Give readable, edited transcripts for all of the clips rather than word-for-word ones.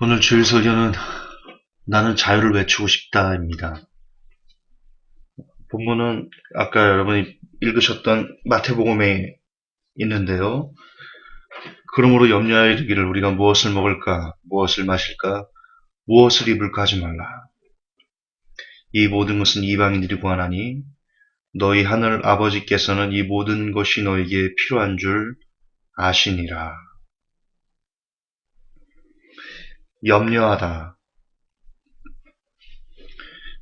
오늘 주일 설교는 나는 자유를 외치고 싶다입니다. 본문은 아까 여러분이 읽으셨던 마태복음에 있는데요. 그러므로 염려하여 이르기를 우리가 무엇을 먹을까, 무엇을 마실까, 무엇을 입을까 하지 말라. 이 모든 것은 이방인들이 구하나니 너희 하늘 아버지께서는 이 모든 것이 너에게 필요한 줄 아시니라. 염려하다.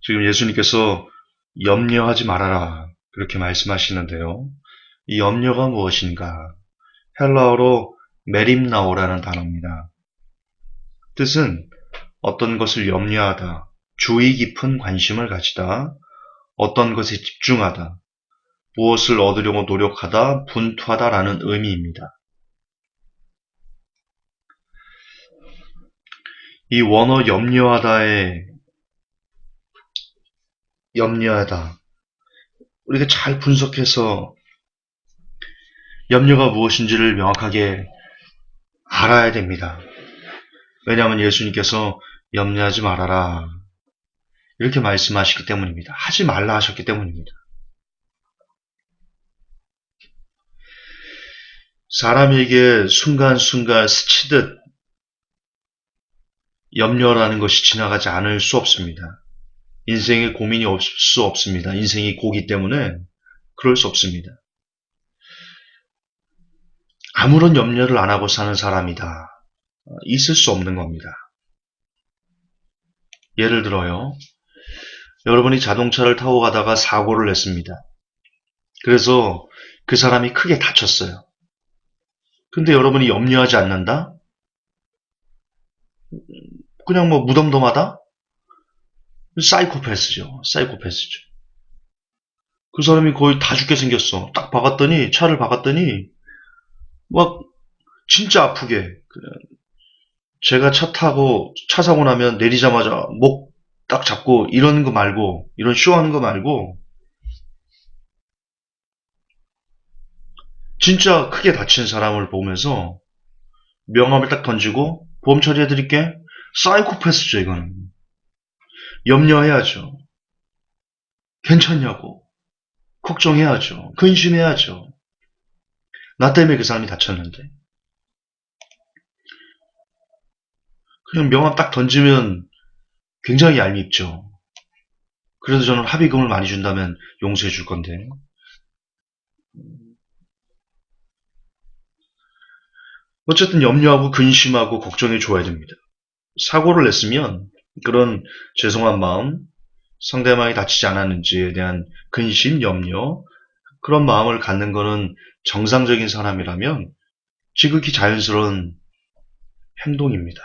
지금 예수님께서 염려하지 말아라 그렇게 말씀하시는데요. 이 염려가 무엇인가? 헬라어로 메림나오라는 단어입니다. 뜻은 어떤 것을 염려하다, 주의 깊은 관심을 가지다, 어떤 것에 집중하다, 무엇을 얻으려고 노력하다, 분투하다라는 의미입니다. 이 원어 염려하다의 염려하다, 우리가 잘 분석해서 염려가 무엇인지를 명확하게 알아야 됩니다. 왜냐하면 예수님께서 염려하지 말아라 이렇게 말씀하시기 때문입니다. 하지 말라 하셨기 때문입니다. 사람에게 순간순간 스치듯 염려라는 것이 지나가지 않을 수 없습니다. 인생에 고민이 없을 수 없습니다. 인생이 고기 때문에 그럴 수 없습니다. 아무런 염려를 안 하고 사는 사람이다. 있을 수 없는 겁니다. 예를 들어요. 여러분이 자동차를 타고 가다가 사고를 냈습니다. 그래서 그 사람이 크게 다쳤어요. 근데 여러분이 염려하지 않는다? 그냥 뭐 무덤덤하다? 사이코패스죠. 사이코패스죠. 그 사람이 거의 다 죽게 생겼어. 딱 박았더니, 차를 박았더니, 막, 진짜 아프게. 제가 차 타고, 차 사고 나면 내리자마자 목 딱 잡고, 이러는 거 말고, 이런 쇼하는 거 말고, 진짜 크게 다친 사람을 보면서, 명함을 딱 던지고, 보험 처리해드릴게. 사이코패스죠, 이거는. 염려해야죠. 괜찮냐고. 걱정해야죠. 근심해야죠. 나 때문에 그 사람이 다쳤는데. 그냥 명함 딱 던지면 굉장히 얄밉죠. 그래도 저는 합의금을 많이 준다면 용서해 줄 건데. 어쨌든 염려하고 근심하고 걱정해 줘야 됩니다. 사고를 냈으면 그런 죄송한 마음, 상대방이 다치지 않았는지에 대한 근심, 염려, 그런 마음을 갖는 거는 정상적인 사람이라면 지극히 자연스러운 행동입니다.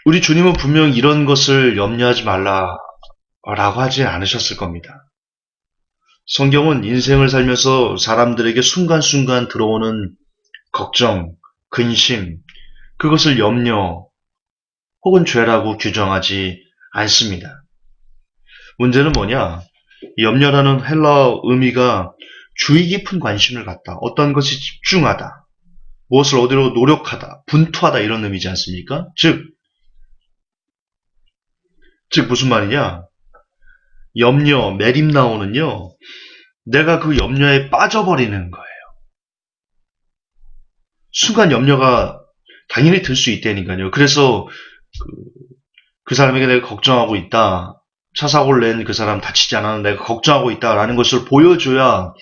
우리 주님은 분명 이런 것을 염려하지 말라라고 하지 않으셨을 겁니다. 성경은 인생을 살면서 사람들에게 순간순간 들어오는 걱정, 근심, 그것을 염려 혹은 죄라고 규정하지 않습니다. 문제는 뭐냐? 염려라는 헬라어 의미가 주의 깊은 관심을 갖다, 어떤 것이 집중하다, 무엇을 어디로 노력하다, 분투하다 이런 의미지 않습니까? 즉 무슨 말이냐? 염려, 메림나오는요, 내가 그 염려에 빠져버리는 거예요. 순간 염려가 당연히 들 수 있다니까요. 그래서 그 사람에게 내가 걱정하고 있다. 차 사고를 낸 그 사람 다치지 않았는데 내가 걱정하고 있다라는 것을 보여줘야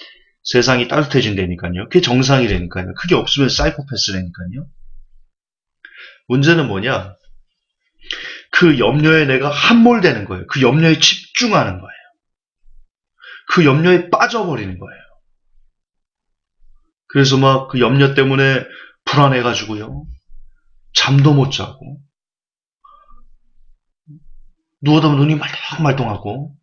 세상이 따뜻해진다니까요. 그게 정상이라니까요. 그게 없으면 사이코패스라니까요. 문제는 뭐냐? 그 염려에 내가 함몰되는 거예요. 그 염려에 집중하는 거예요. 그 염려에 빠져버리는 거예요. 그래서 막 그 염려 때문에 불안해가지고요. 잠도 못 자고 누워다 보면 눈이 말똥말똥하고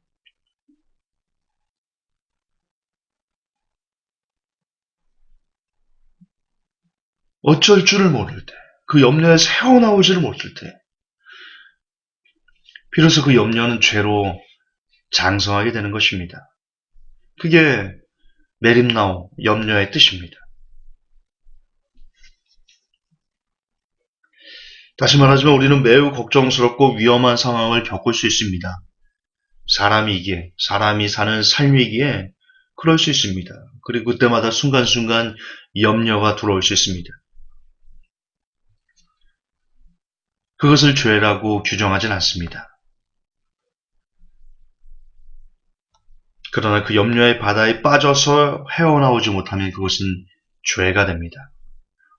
어쩔 줄을 모를 때, 그 염려에서 헤어나오지를 못할 때 비로소 그 염려는 죄로 장성하게 되는 것입니다. 그게 메림나오, 염려의 뜻입니다. 다시 말하지만 우리는 매우 걱정스럽고 위험한 상황을 겪을 수 있습니다. 사람이 사는 삶이기에 그럴 수 있습니다. 그리고 그때마다 순간순간 염려가 들어올 수 있습니다. 그것을 죄라고 규정하진 않습니다. 그러나 그 염려의 바다에 빠져서 헤어나오지 못하면 그것은 죄가 됩니다.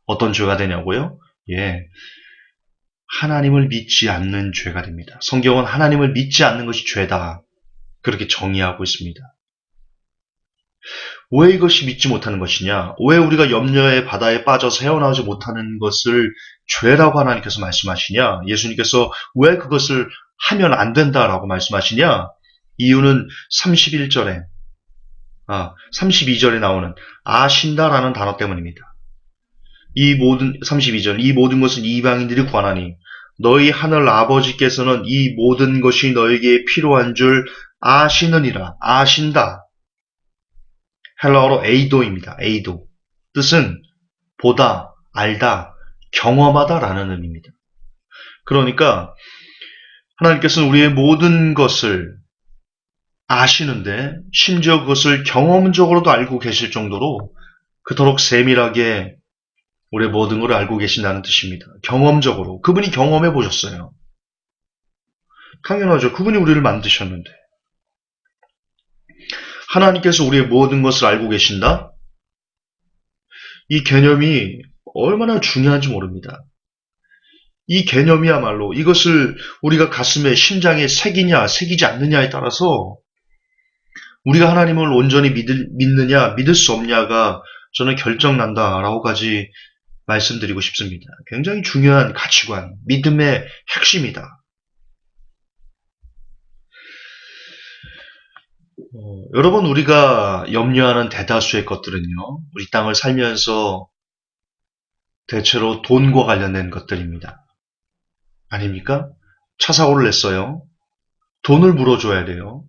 어떤 죄가 되냐고요? 예, 하나님을 믿지 않는 죄가 됩니다. 성경은 하나님을 믿지 않는 것이 죄다. 그렇게 정의하고 있습니다. 왜 이것이 믿지 못하는 것이냐? 왜 우리가 염려의 바다에 빠져서 헤어나오지 못하는 것을 죄라고 하나님께서 말씀하시냐? 예수님께서 왜 그것을 하면 안 된다라고 말씀하시냐? 이유는 31절에, 32절에 나오는 아신다라는 단어 때문입니다. 32절, 이 모든 것은 이방인들이 구하나니 너희 하늘 아버지께서는 이 모든 것이 너에게 필요한 줄 아시느니라. 아신다. 헬라어로 에이도입니다. 에이도. 뜻은 보다, 알다, 경험하다라는 의미입니다. 그러니까 하나님께서는 우리의 모든 것을 아시는데 심지어 그것을 경험적으로도 알고 계실 정도로 그토록 세밀하게 우리의 모든 걸 알고 계신다는 뜻입니다. 경험적으로. 그분이 경험해 보셨어요. 당연하죠. 그분이 우리를 만드셨는데. 하나님께서 우리의 모든 것을 알고 계신다? 이 개념이 얼마나 중요한지 모릅니다. 이 개념이야말로 이것을 우리가 가슴에 심장에 새기냐 새기지 않느냐에 따라서 우리가 하나님을 온전히 믿느냐 믿을 수 없냐가 저는 결정난다라고까지 말씀드리고 싶습니다. 굉장히 중요한 가치관, 믿음의 핵심이다. 여러분, 우리가 염려하는 대다수의 것들은요, 우리 땅을 살면서 대체로 돈과 관련된 것들입니다. 아닙니까? 차 사고를 냈어요. 돈을 물어줘야 돼요.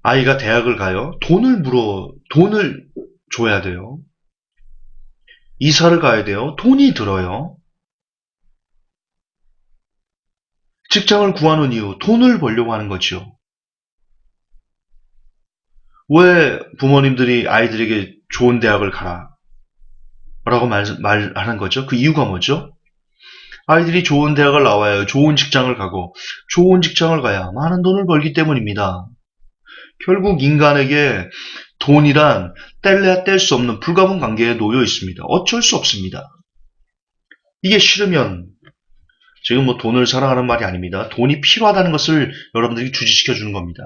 아이가 대학을 가요. 돈을 줘야 돼요. 이사를 가야 돼요. 돈이 들어요. 직장을 구하는 이유, 돈을 벌려고 하는 거죠. 왜 부모님들이 아이들에게 좋은 대학을 가라 라고 말하는 거죠? 그 이유가 뭐죠? 아이들이 좋은 대학을 나와야 좋은 직장을 가고 좋은 직장을 가야 많은 돈을 벌기 때문입니다. 결국 인간에게 돈이란 뗄래야 뗄 수 없는 불가분 관계에 놓여 있습니다. 어쩔 수 없습니다. 이게 싫으면 지금 뭐 돈을 사랑하는 말이 아닙니다. 돈이 필요하다는 것을 여러분들에게 주지시켜 주는 겁니다.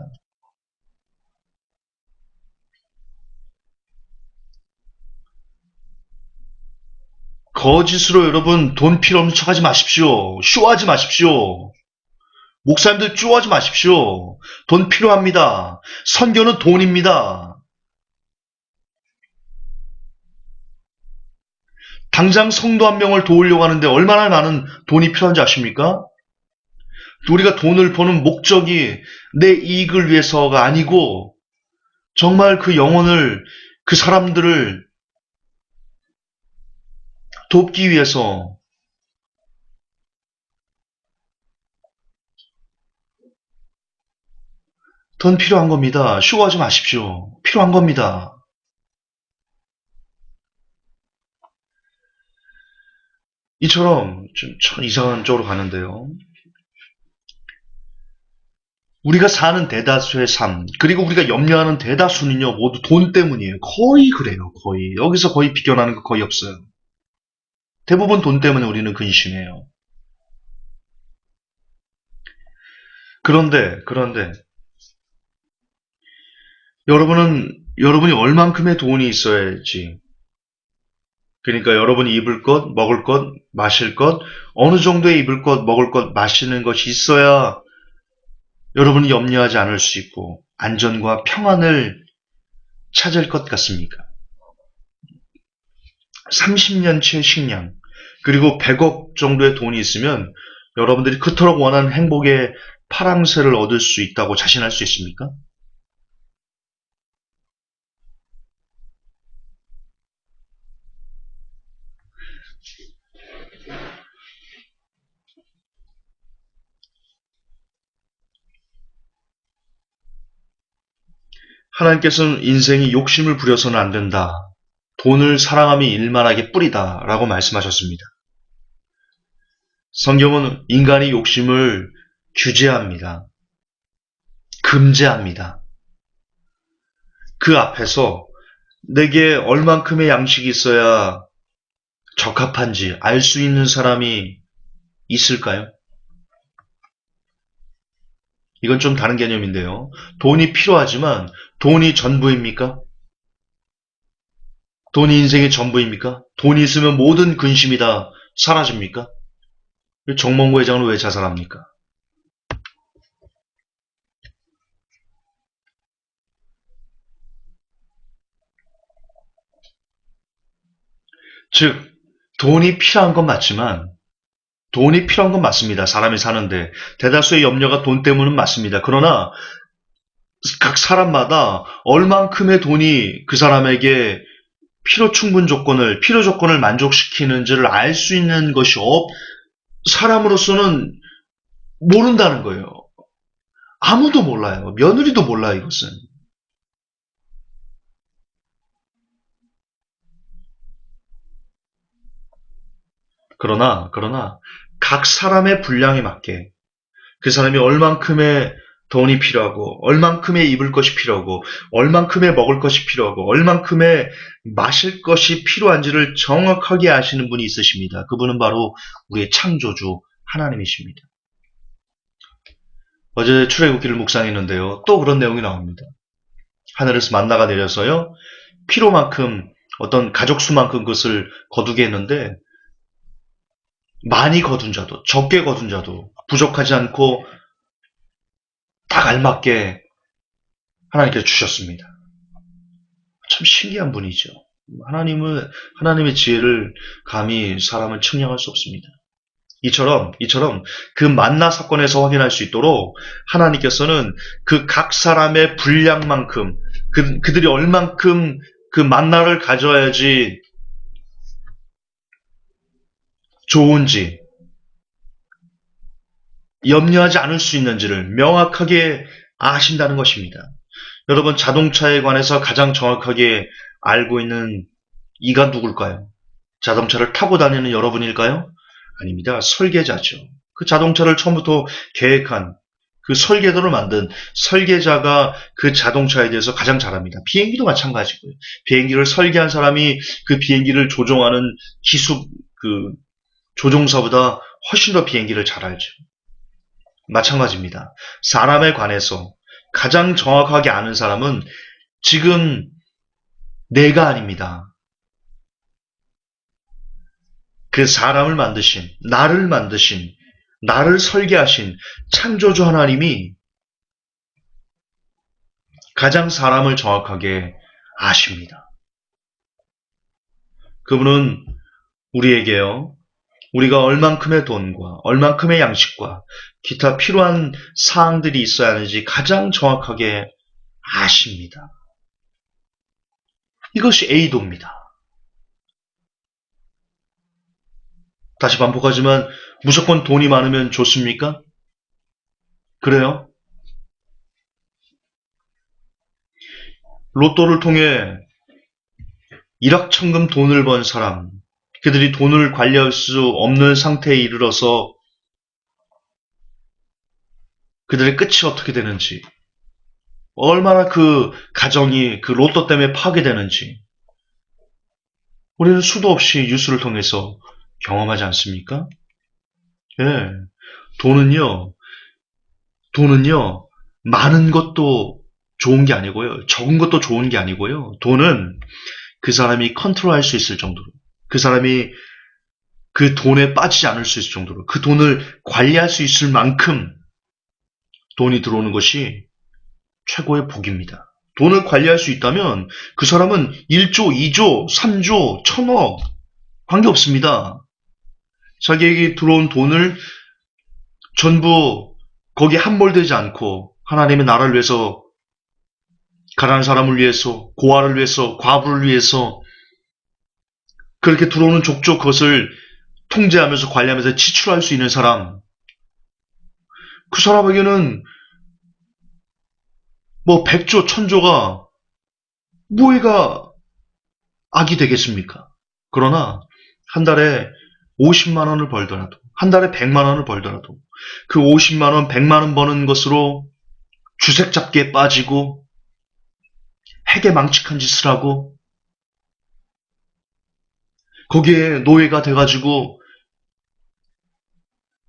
거짓으로 여러분 돈 필요 없는 척하지 마십시오. 쇼하지 마십시오. 목사님들 쪼하지 마십시오. 돈 필요합니다. 선교는 돈입니다. 당장 성도 한 명을 도우려고 하는데 얼마나 많은 돈이 필요한지 아십니까? 우리가 돈을 버는 목적이 내 이익을 위해서가 아니고 정말 그 영혼을, 그 사람들을 돕기 위해서 돈 필요한 겁니다. 쇼하지 마십시오. 필요한 겁니다. 이처럼 좀 참 이상한 쪽으로 가는데요. 우리가 사는 대다수의 삶, 그리고 우리가 염려하는 대다수는요, 모두 돈 때문이에요. 거의 그래요, 거의. 여기서 거의 비껴나는 거 거의 없어요. 대부분 돈 때문에 우리는 근심해요. 그런데, 여러분이 얼만큼의 돈이 있어야지. 그러니까 여러분이 입을 것, 먹을 것, 마실 것, 어느 정도의 입을 것, 먹을 것, 마시는 것이 있어야 여러분이 염려하지 않을 수 있고, 안전과 평안을 찾을 것 같습니까? 30년치의 식량, 그리고 100억 정도의 돈이 있으면 여러분들이 그토록 원하는 행복의 파랑새를 얻을 수 있다고 자신할 수 있습니까? 하나님께서는 인생이 욕심을 부려서는 안 된다. 돈을 사랑함이 일만하게 뿌리다 라고 말씀하셨습니다. 성경은 인간이 욕심을 규제합니다. 금제합니다. 그 앞에서 내게 얼만큼의 양식이 있어야 적합한지 알 수 있는 사람이 있을까요? 이건 좀 다른 개념인데요. 돈이 필요하지만 돈이 전부입니까? 돈이 인생의 전부입니까? 돈이 있으면 모든 근심이 다 사라집니까? 정몽구 회장은 왜 자살합니까? 즉, 돈이 필요한 건 맞지만, 돈이 필요한 건 맞습니다. 사람이 사는데. 대다수의 염려가 돈 때문은 맞습니다. 그러나, 각 사람마다 얼만큼의 돈이 그 사람에게 필요 조건을 만족시키는지를 알 수 있는 것이 사람으로서는 모른다는 거예요. 아무도 몰라요. 며느리도 몰라요, 이것은. 그러나, 각 사람의 분량에 맞게 그 사람이 얼만큼의 돈이 필요하고, 얼만큼의 입을 것이 필요하고, 얼만큼의 먹을 것이 필요하고, 얼만큼의 마실 것이 필요한지를 정확하게 아시는 분이 있으십니다. 그분은 바로 우리의 창조주 하나님이십니다. 어제 출애굽기를 묵상했는데요. 또 그런 내용이 나옵니다. 하늘에서 만나가 내려서요. 필요만큼 어떤 가족 수만큼 그것을 거두게 했는데 많이 거둔 자도 적게 거둔 자도 부족하지 않고 딱 알맞게 하나님께서 주셨습니다. 참 신기한 분이죠. 하나님의 지혜를 감히 사람은 측량할 수 없습니다. 이처럼 그 만나 사건에서 확인할 수 있도록 하나님께서는 그 각 사람의 분량만큼 그들이 얼만큼 그 만나를 가져야지 좋은지 염려하지 않을 수 있는지를 명확하게 아신다는 것입니다. 여러분, 자동차에 관해서 가장 정확하게 알고 있는 이가 누굴까요? 자동차를 타고 다니는 여러분일까요? 아닙니다. 설계자죠. 그 자동차를 처음부터 계획한 그 설계도를 만든 설계자가 그 자동차에 대해서 가장 잘 압니다. 비행기도 마찬가지고요. 비행기를 설계한 사람이 그 비행기를 조종하는 기술, 조종사보다 훨씬 더 비행기를 잘 알죠. 마찬가지입니다. 사람에 관해서 가장 정확하게 아는 사람은 지금 내가 아닙니다. 그 사람을 만드신, 나를 설계하신 창조주 하나님이 가장 사람을 정확하게 아십니다. 그분은 우리에게요, 우리가 얼만큼의 돈과 얼만큼의 양식과 기타 필요한 사항들이 있어야 하는지 가장 정확하게 아십니다. 이것이 A도입니다. 다시 반복하지만 무조건 돈이 많으면 좋습니까? 그래요? 로또를 통해 일확천금 돈을 번 사람, 그들이 돈을 관리할 수 없는 상태에 이르러서 그들의 끝이 어떻게 되는지, 얼마나 그 가정이 그 로또 때문에 파괴되는지 우리는 수도 없이 뉴스를 통해서 경험하지 않습니까? 예. 돈은요, 많은 것도 좋은 게 아니고요, 적은 것도 좋은 게 아니고요, 돈은 그 사람이 컨트롤할 수 있을 정도로, 그 사람이 그 돈에 빠지지 않을 수 있을 정도로, 그 돈을 관리할 수 있을 만큼 돈이 들어오는 것이 최고의 복입니다. 돈을 관리할 수 있다면 그 사람은 1조, 2조, 3조, 1000억 관계없습니다. 자기에게 들어온 돈을 전부 거기에 함몰되지 않고 하나님의 나라를 위해서, 가난한 사람을 위해서, 고아를 위해서, 과부를 위해서 그렇게 들어오는 족족 그것을 통제하면서 관리하면서 지출할 수 있는 사람, 그 사람에게는 뭐 100조, 1000조가 뭐가 악이 되겠습니까? 그러나 한 달에 50만 원을 벌더라도, 한 달에 100만 원을 벌더라도 그 50만 원, 100만 원 버는 것으로 주색 잡기에 빠지고 해괴망측한 짓을 하고 거기에 노예가 돼가지고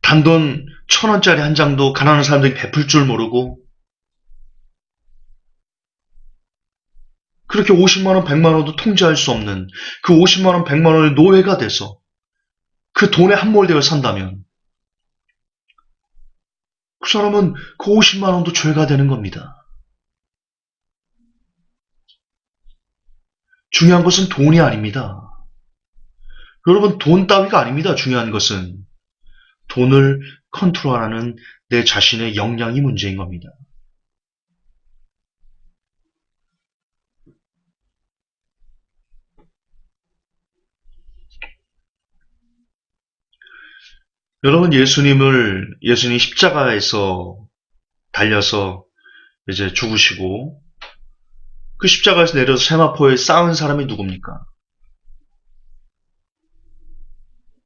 단돈 1,000원짜리 한 장도 가난한 사람들이 베풀 줄 모르고 그렇게 50만 원, 100만 원도 통제할 수 없는 그 50만 원, 100만 원의 노예가 돼서 그 돈에 함몰되어 산다면 그 사람은 그 50만 원도 죄가 되는 겁니다. 중요한 것은 돈이 아닙니다. 여러분, 돈 따위가 아닙니다. 중요한 것은 돈을 컨트롤하는 내 자신의 역량이 문제인 겁니다. 여러분, 예수님 십자가에서 달려서 이제 죽으시고 그 십자가에서 내려서 세마포에 쌓은 사람이 누굽니까?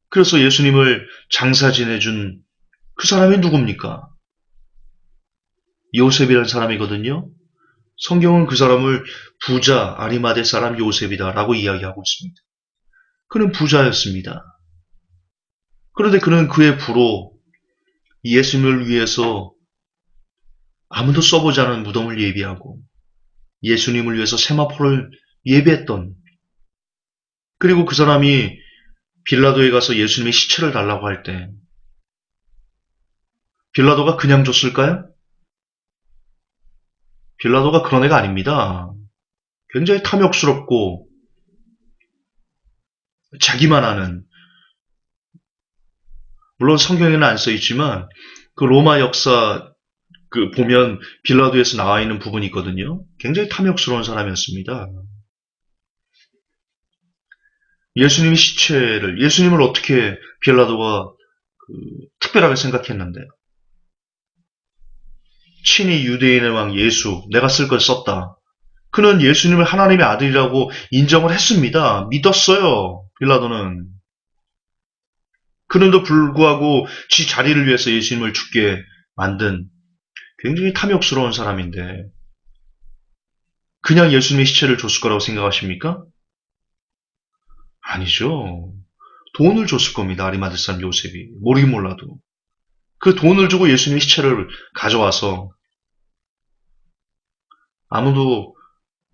그래서 예수님을 장사 지내준 그 사람이 누굽니까? 요셉이라는 사람이거든요. 성경은 그 사람을 부자 아리마대 사람 요셉이다라고 이야기하고 있습니다. 그는 부자였습니다. 그런데 그는 그의 부로 예수님을 위해서 아무도 써보지 않은 무덤을 예비하고 예수님을 위해서 세마포를 예비했던, 그리고 그 사람이 빌라도에 가서 예수님의 시체를 달라고 할 때 빌라도가 그냥 줬을까요? 빌라도가 그런 애가 아닙니다. 굉장히 탐욕스럽고 자기만 아는, 물론 성경에는 안 써 있지만 그 로마 역사 보면 빌라도에서 나와 있는 부분이 있거든요. 굉장히 탐욕스러운 사람이었습니다. 예수님을 어떻게 빌라도가 특별하게 생각했는데, 친히 유대인의 왕 예수, 내가 쓸 걸 썼다. 그는 예수님을 하나님의 아들이라고 인정을 했습니다. 믿었어요, 빌라도는. 그런데도 불구하고 지 자리를 위해서 예수님을 죽게 만든 굉장히 탐욕스러운 사람인데 그냥 예수님의 시체를 줬을 거라고 생각하십니까? 아니죠. 돈을 줬을 겁니다. 아리마대 사람 요셉이. 모르긴 몰라도. 그 돈을 주고 예수님의 시체를 가져와서 아무도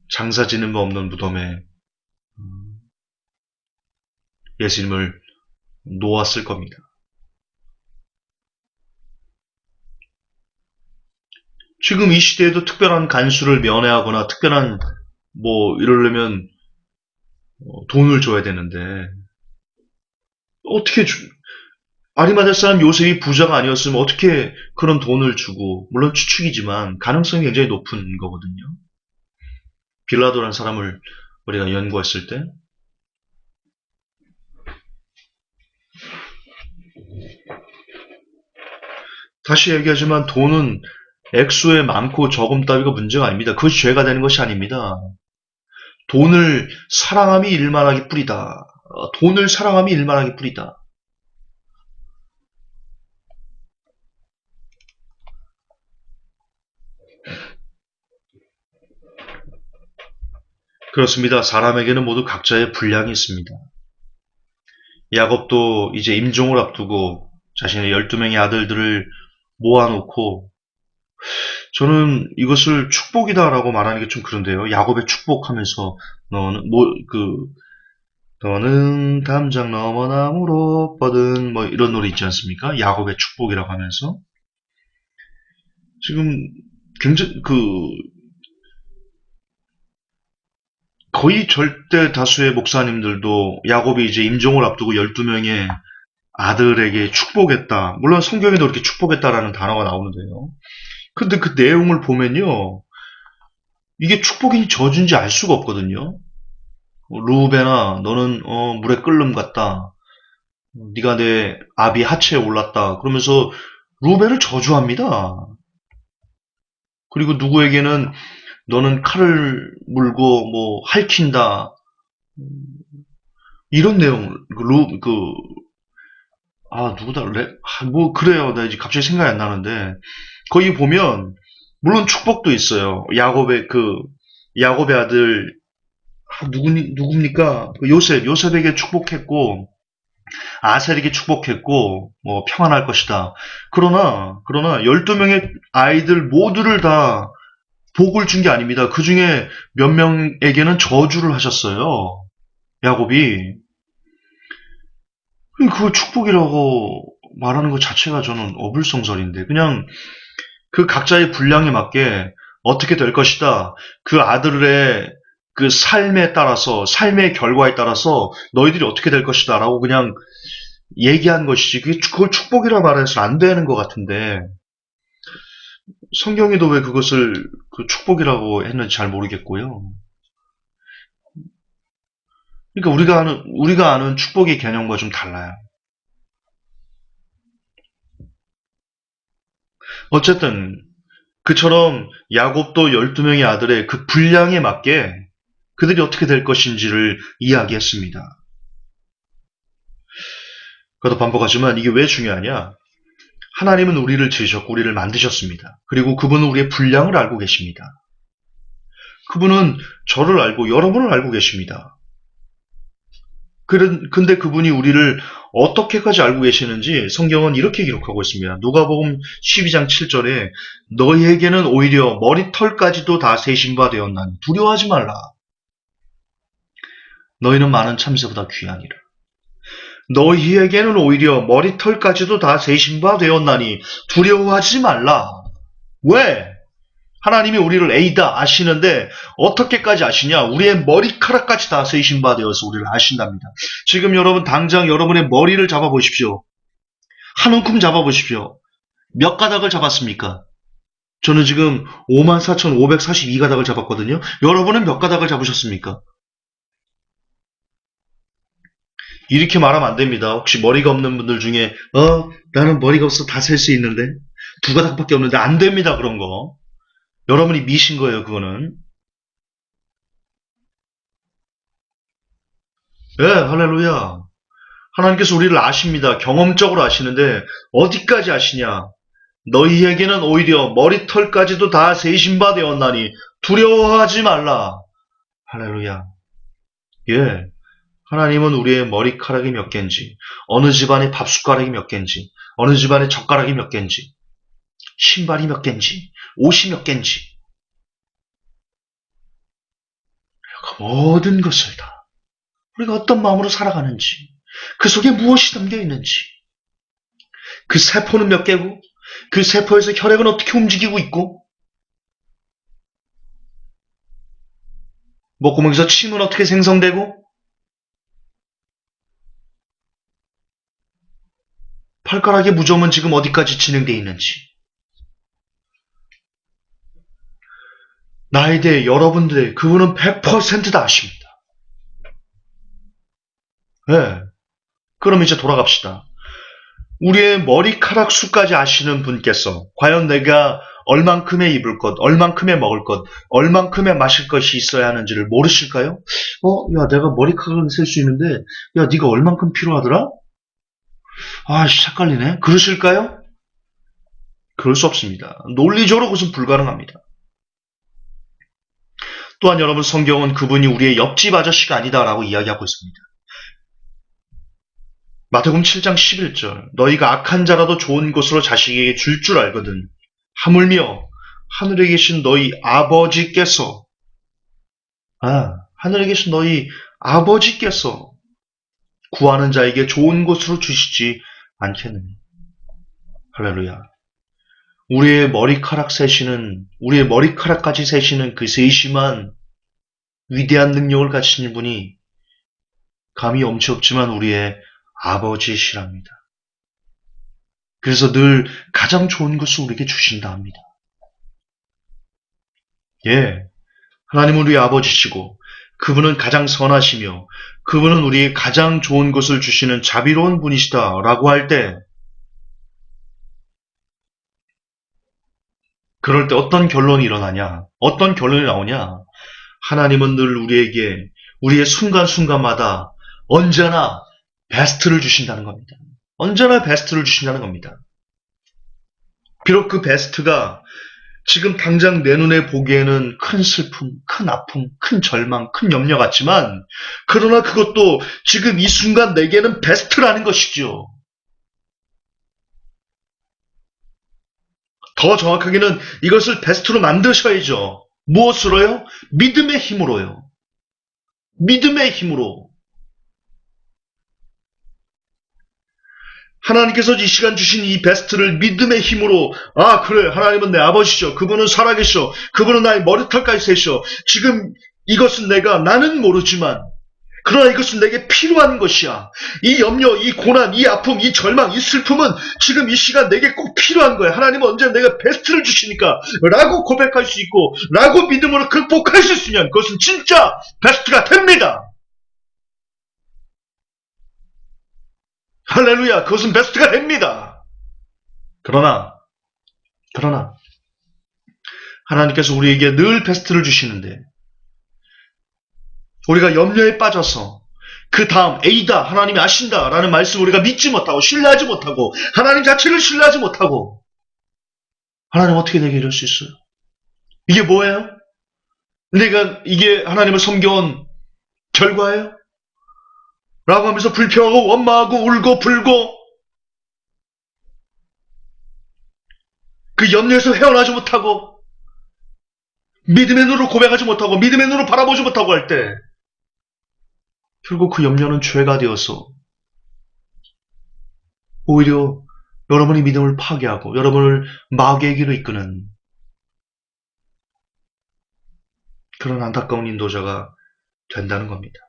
장사 지는 법 없는 무덤에 예수님을 놓았을 겁니다. 지금 이 시대에도 특별한 간수를 면회하거나 특별한 이러려면 돈을 줘야 되는데 어떻게 아리마대 사람 요셉이 부자가 아니었으면 어떻게 그런 돈을 주고, 물론 추측이지만 가능성이 굉장히 높은 거거든요. 빌라도라는 사람을 우리가 연구했을 때 다시 얘기하지만 돈은 액수의 많고 적음 따위가 문제가 아닙니다. 그것이 죄가 되는 것이 아닙니다. 돈을 사랑함이 일만하기 뿌리다. 돈을 사랑함이 일만하기 뿌리다. 그렇습니다. 사람에게는 모두 각자의 분량이 있습니다. 야곱도 이제 임종을 앞두고 자신의 12명의 아들들을 모아놓고, 저는 이것을 축복이다라고 말하는 게 좀 그런데요. 야곱의 축복하면서 너는 담장 너머 나무로 뻗은 이런 노래 있지 않습니까? 야곱의 축복이라고 하면서 지금 굉장히 거의 절대 다수의 목사님들도 야곱이 이제 임종을 앞두고 12명의 아들에게 축복했다. 물론 성경에도 이렇게 축복했다라는 단어가 나오는데요. 근데 그 내용을 보면요, 이게 축복인지 저주인지 알 수가 없거든요. 루벤아, 너는 물에 끓는 같다. 네가 내 아비 하체에 올랐다. 그러면서 루벤을 저주합니다. 그리고 누구에게는 너는 칼을 물고 뭐 할킨다. 이런 내용, 누구다, 뭐, 그래요. 나 이제 갑자기 생각이 안 나는데, 거기 보면, 물론 축복도 있어요. 야곱의 아들, 누굽니까? 요셉에게 축복했고, 아셀에게 축복했고, 뭐, 평안할 것이다. 그러나, 12명의 아이들 모두를 다 복을 준 게 아닙니다. 그 중에 몇 명에게는 저주를 하셨어요. 야곱이. 그 축복이라고 말하는 것 자체가 저는 어불성설인데, 그냥 그 각자의 분량에 맞게 어떻게 될 것이다. 그 아들의 그 삶에 따라서, 삶의 결과에 따라서 너희들이 어떻게 될 것이다. 라고 그냥 얘기한 것이지. 그걸 축복이라 말해서 안 되는 것 같은데, 성경에도 왜 그것을 그 축복이라고 했는지 잘 모르겠고요. 그러니까 우리가 아는 축복의 개념과 좀 달라요. 어쨌든, 그처럼 야곱도 12명의 아들의 그 분량에 맞게 그들이 어떻게 될 것인지를 이야기했습니다. 그래도 반복하지만 이게 왜 중요하냐? 하나님은 우리를 지으셨고 우리를 만드셨습니다. 그리고 그분은 우리의 분량을 알고 계십니다. 그분은 저를 알고 여러분을 알고 계십니다. 근데 그분이 우리를 어떻게까지 알고 계시는지 성경은 이렇게 기록하고 있습니다. 누가복음 12장 7절에 너희에게는 오히려 머리털까지도 다 세신 바 되었나니 두려워하지 말라. 너희는 많은 참새보다 귀하니라. 너희에게는 오히려 머리털까지도 다 세신 바 되었나니 두려워하지 말라. 왜? 하나님이 우리를 에이다 아시는데 어떻게까지 아시냐? 우리의 머리카락까지 다 세신 바 되어서 우리를 아신답니다. 지금 여러분 당장 여러분의 머리를 잡아보십시오. 한 움큼 잡아보십시오. 몇 가닥을 잡았습니까? 저는 지금 54,542가닥을 잡았거든요. 여러분은 몇 가닥을 잡으셨습니까? 이렇게 말하면 안 됩니다. 혹시 머리가 없는 분들 중에 나는 머리가 없어 다 셀 수 있는데 두 가닥밖에 없는데 안 됩니다. 그런 거. 여러분이 미신 거예요. 그거는. 예, 할렐루야. 하나님께서 우리를 아십니다. 경험적으로 아시는데 어디까지 아시냐? 너희에게는 오히려 머리털까지도 다 세신 바 되었나니 두려워하지 말라. 할렐루야. 예. 하나님은 우리의 머리카락이 몇 개인지, 어느 집안의 밥숟가락이 몇 개인지, 어느 집안의 젓가락이 몇 개인지, 신발이 몇 개인지, 옷이 몇 개인지, 모든 것을 다 우리가 어떤 마음으로 살아가는지, 그 속에 무엇이 담겨 있는지, 그 세포는 몇 개고, 그 세포에서 혈액은 어떻게 움직이고 있고, 목구멍에서 침은 어떻게 생성되고, 발가락의 무좀은 지금 어디까지 진행되어 있는지, 나에 대해 여러분들의 그분은 100%다 아십니다. 네. 그럼 이제 돌아갑시다. 우리의 머리카락 수까지 아시는 분께서 과연 내가 얼만큼의 입을 것, 얼만큼의 먹을 것, 얼만큼의 마실 것이 있어야 하는지를 모르실까요? 야, 내가 머리카락을 셀 수 있는데, 야, 네가 얼만큼 필요하더라? 헷갈리네. 그러실까요? 그럴 수 없습니다. 논리적으로 그것은 불가능합니다. 또한 여러분 성경은 그분이 우리의 옆집 아저씨가 아니다라고 이야기하고 있습니다. 마태복음 7장 11절 너희가 악한 자라도 좋은 것으로 자식에게 줄 줄 알거든 하물며 하늘에 계신 너희 아버지께서 하늘에 계신 너희 아버지께서 구하는 자에게 좋은 것으로 주시지 않겠느냐. 할렐루야. 우리의 머리카락까지 세시는 그 세심한 위대한 능력을 가지신 분이 감히 엄치 없지만 우리의 아버지시랍니다. 그래서 늘 가장 좋은 것을 우리에게 주신다 합니다. 예, 하나님은 우리의 아버지시고 그분은 가장 선하시며 그분은 우리의 가장 좋은 것을 주시는 자비로운 분이시다라고 할 때 그럴 때 어떤 결론이 일어나냐? 어떤 결론이 나오냐? 하나님은 늘 우리에게 우리의 순간순간마다 언제나 베스트를 주신다는 겁니다. 언제나 베스트를 주신다는 겁니다. 비록 그 베스트가 지금 당장 내 눈에 보기에는 큰 슬픔, 큰 아픔, 큰 절망, 큰 염려 같지만 그러나 그것도 지금 이 순간 내게는 베스트라는 것이죠. 더 정확하게는 이것을 베스트로 만드셔야죠. 무엇으로요? 믿음의 힘으로요. 믿음의 힘으로. 하나님께서 이 시간 주신 이 베스트를 믿음의 힘으로, 아, 그래, 하나님은 내 아버지죠. 그분은 살아계셔. 그분은 나의 머리털까지 세셔. 지금 이것은 나는 모르지만, 그러나 이것은 내게 필요한 것이야. 이 염려, 이 고난, 이 아픔, 이 절망, 이 슬픔은 지금 이 시간 내게 꼭 필요한 거야. 하나님은 언제나 내가 베스트를 주시니까 라고 고백할 수 있고 라고 믿음으로 극복할 수 있으면 그것은 진짜 베스트가 됩니다. 할렐루야, 그것은 베스트가 됩니다. 그러나 하나님께서 우리에게 늘 베스트를 주시는데 우리가 염려에 빠져서 그 다음 A다, 하나님이 아신다 라는 말씀을 우리가 믿지 못하고 신뢰하지 못하고 하나님 자체를 신뢰하지 못하고 하나님 어떻게 내게 이럴 수 있어요? 이게 뭐예요? 내가 이게 하나님을 섬겨온 결과예요? 라고 하면서 불평하고 원망하고 울고 불고 그 염려에서 헤어나지 못하고 믿음의 눈으로 고백하지 못하고 믿음의 눈으로 바라보지 못하고 할 때 결국 그 염려는 죄가 되어서 오히려 여러분의 믿음을 파괴하고 여러분을 마귀의 길로 이끄는 그런 안타까운 인도자가 된다는 겁니다.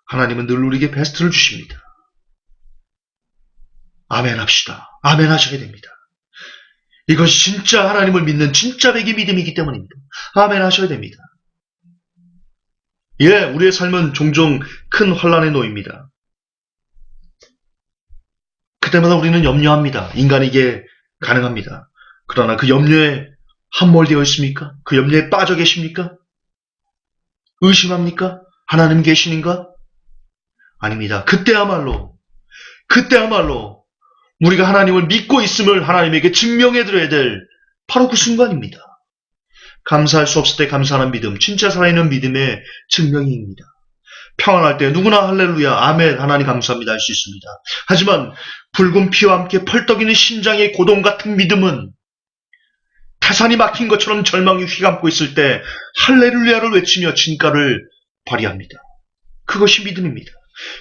하나님은 늘 우리에게 베스트를 주십니다. 아멘 합시다. 아멘 하셔야 됩니다. 이것이 진짜 하나님을 믿는 진짜 백의 믿음이기 때문입니다. 아멘 하셔야 됩니다. 예, 우리의 삶은 종종 큰 환난에 놓입니다. 그때마다 우리는 염려합니다. 인간에게 가능합니다. 그러나 그 염려에 함몰되어 있습니까? 그 염려에 빠져 계십니까? 의심합니까? 하나님 계시는가? 아닙니다. 그때야말로 우리가 하나님을 믿고 있음을 하나님에게 증명해드려야 될 바로 그 순간입니다. 감사할 수 없을 때 감사하는 믿음, 진짜 살아있는 믿음의 증명입니다. 평안할 때 누구나 할렐루야, 아멘, 하나님 감사합니다 할 수 있습니다. 하지만 붉은 피와 함께 펄떡이는 심장의 고동 같은 믿음은 타산이 막힌 것처럼 절망이 휘감고 있을 때 할렐루야를 외치며 진가를 발휘합니다. 그것이 믿음입니다.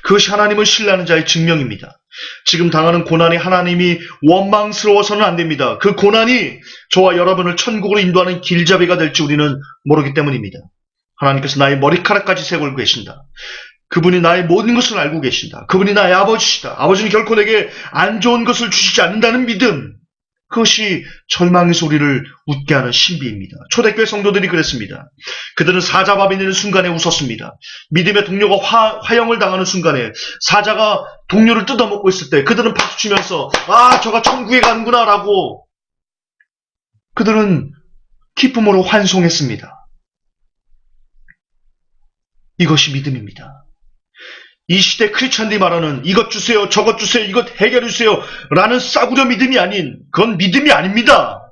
그것이 하나님을 신뢰하는 자의 증명입니다. 지금 당하는 고난이 하나님이 원망스러워서는 안 됩니다. 그 고난이 저와 여러분을 천국으로 인도하는 길잡이가 될지 우리는 모르기 때문입니다. 하나님께서 나의 머리카락까지 세고 계신다. 그분이 나의 모든 것을 알고 계신다. 그분이 나의 아버지시다. 아버지는 결코 내게 안 좋은 것을 주시지 않는다는 믿음. 그것이 절망에서 우리를 웃게 하는 신비입니다. 초대교회 성도들이 그랬습니다. 그들은 사자밥이 되는 순간에 웃었습니다. 믿음의 동료가 화형을 당하는 순간에 사자가 동료를 뜯어먹고 있을 때 그들은 박수치면서 아, 저가 천국에 가는구나 라고 그들은 기쁨으로 환송했습니다. 이것이 믿음입니다. 이 시대 크리스찬들이 말하는 이것 주세요, 저것 주세요, 이것 해결해 주세요 라는 싸구려 믿음이 아닌 그건 믿음이 아닙니다.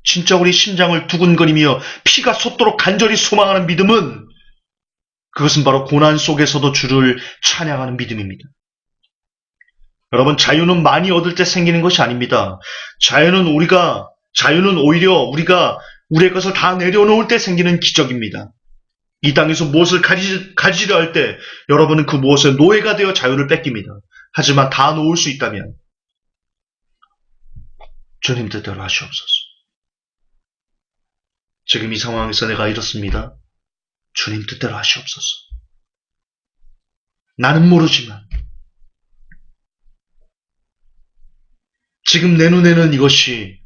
진짜 우리 심장을 두근거리며 피가 솟도록 간절히 소망하는 믿음은 그것은 바로 고난 속에서도 주를 찬양하는 믿음입니다. 여러분, 자유는 많이 얻을 때 생기는 것이 아닙니다. 자유는 오히려 우리가 우리의 것을 다 내려놓을 때 생기는 기적입니다. 이 땅에서 무엇을 가지려 할 때 여러분은 그 무엇의 노예가 되어 자유를 뺏깁니다. 하지만 다 놓을 수 있다면 주님 뜻대로 하시옵소서. 지금 이 상황에서 내가 이렇습니다. 주님 뜻대로 하시옵소서. 나는 모르지만 지금 내 눈에는 이것이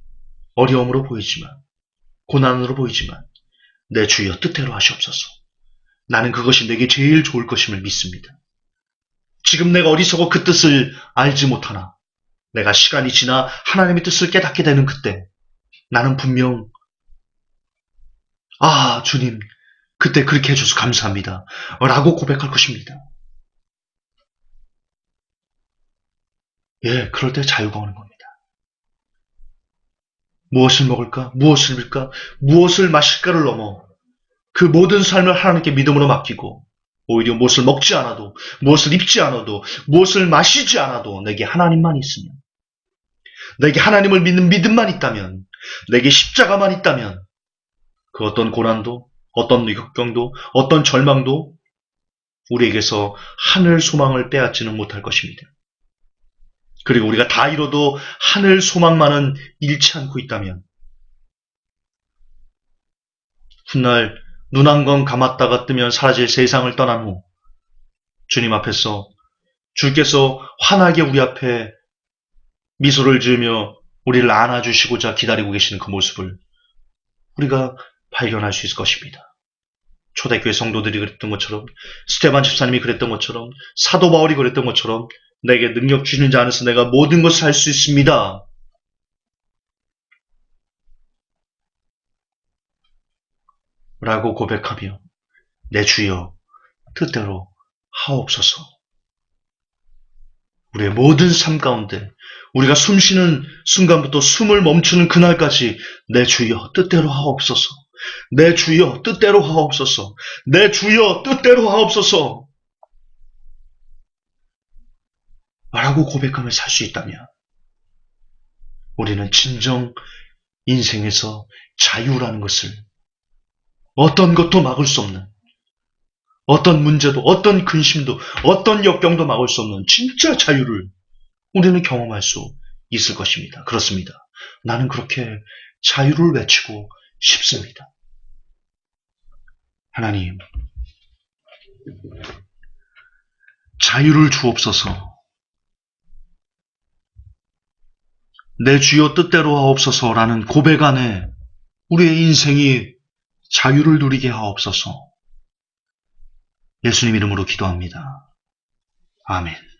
어려움으로 보이지만 고난으로 보이지만 내 주여 뜻대로 하시옵소서. 나는 그것이 내게 제일 좋을 것임을 믿습니다. 지금 내가 어리석어 그 뜻을 알지 못하나 내가 시간이 지나 하나님의 뜻을 깨닫게 되는 그때 나는 분명 주님 그때 그렇게 해줘서 감사합니다 라고 고백할 것입니다. 예, 그럴 때 자유가 오는 겁니다. 무엇을 먹을까? 무엇을 입을까? 무엇을 마실까를 넘어 그 모든 삶을 하나님께 믿음으로 맡기고 오히려 무엇을 먹지 않아도 무엇을 입지 않아도 무엇을 마시지 않아도 내게 하나님만 있으면 내게 하나님을 믿는 믿음만 있다면 내게 십자가만 있다면 그 어떤 고난도 어떤 역경도 어떤 절망도 우리에게서 하늘 소망을 빼앗지는 못할 것입니다. 그리고 우리가 다 이뤄도 하늘 소망만은 잃지 않고 있다면 훗날 눈 한 건 감았다가 뜨면 사라질 세상을 떠난 후 주님 앞에서 주께서 환하게 우리 앞에 미소를 지으며 우리를 안아주시고자 기다리고 계시는 그 모습을 우리가 발견할 수 있을 것입니다. 초대교회 성도들이 그랬던 것처럼 스테반 집사님이 그랬던 것처럼 사도 바울이 그랬던 것처럼 내게 능력 주시는 자 안에서 내가 모든 것을 할 수 있습니다. 라고 고백하며 내 주여 뜻대로 하옵소서. 우리의 모든 삶 가운데 우리가 숨 쉬는 순간부터 숨을 멈추는 그날까지 내 주여 뜻대로 하옵소서. 내 주여 뜻대로 하옵소서. 내 주여 뜻대로 하옵소서. 라고 고백하며 살 수 있다면 우리는 진정 인생에서 자유라는 것을 어떤 것도 막을 수 없는 어떤 문제도 어떤 근심도 어떤 역경도 막을 수 없는 진짜 자유를 우리는 경험할 수 있을 것입니다. 그렇습니다. 나는 그렇게 자유를 외치고 싶습니다. 하나님, 자유를 주옵소서. 내 주여 뜻대로 하옵소서라는 고백 안에 우리의 인생이 자유를 누리게 하옵소서. 예수님 이름으로 기도합니다. 아멘.